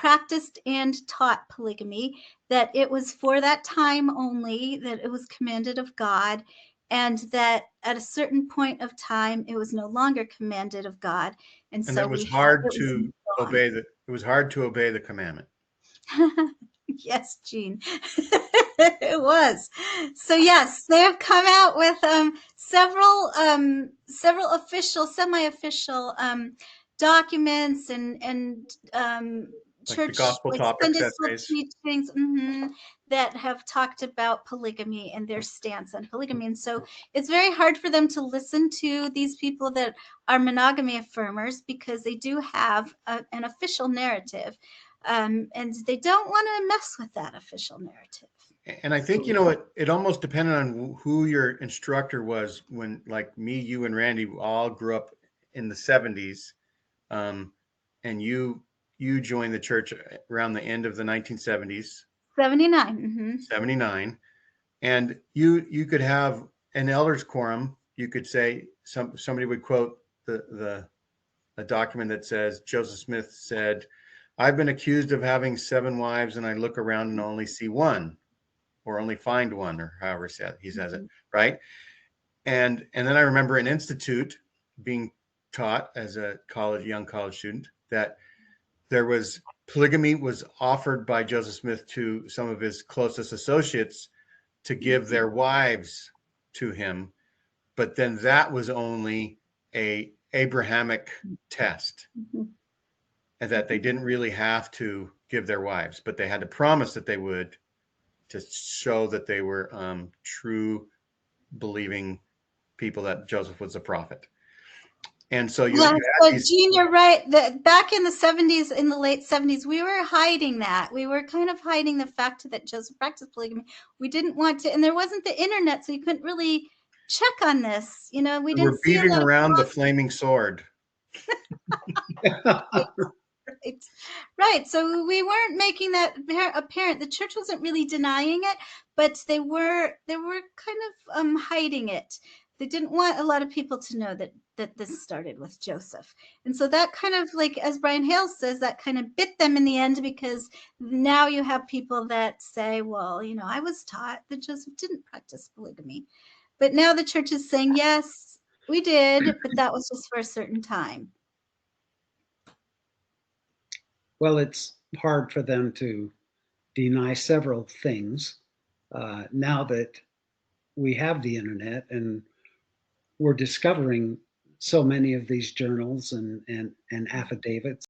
practiced and taught polygamy, that it was for that time only, that it was commanded of God, and that at a certain point of time it was no longer commanded of God, and so that was hard to obey it was hard to obey the commandment. Yes, Jean. It was. So yes, they have come out with several official, semi-official documents and Like church, the gospel like topics Sunday school essays. teachings that have talked about polygamy and their stance on polygamy. And so it's very hard for them to listen to these people that are monogamy affirmers, because they do have an official narrative. And they don't want to mess with that official narrative. And I think, it almost depended on who your instructor was. When, like me, you and Randy all grew up in the 70s, and you joined the church around the end of the 1970s. 79. 79. And you could have an elders quorum. You could say somebody would quote a document that says, Joseph Smith said, "I've been accused of having 7 wives, and I look around and only see one, or only find one," or however he says it, right? And then I remember an institute being taught as a young college student, that there was polygamy was offered by Joseph Smith to some of his closest associates to give their wives to him, but then that was only a Abrahamic test, and that they didn't really have to give their wives, but they had to promise that they would, to show that they were true believing people, that Joseph was a prophet. And so Jean, you're right. Back in the 70s, in the late 70s, we were hiding that. We were kind of hiding the fact that Joseph practiced polygamy. We didn't want to, and there wasn't the internet, so you couldn't really check on this. We didn't see beating around the flaming sword. Right. So we weren't making that apparent. The church wasn't really denying it, but they were kind of hiding it. They didn't want a lot of people to know that this started with Joseph. And so that kind of, like, as Brian Hales says, that kind of bit them in the end, because now you have people that say, well, I was taught that Joseph didn't practice polygamy. But now the church is saying, yes, we did, but that was just for a certain time. Well, it's hard for them to deny several things now that we have the internet, and we're discovering so many of these journals and affidavits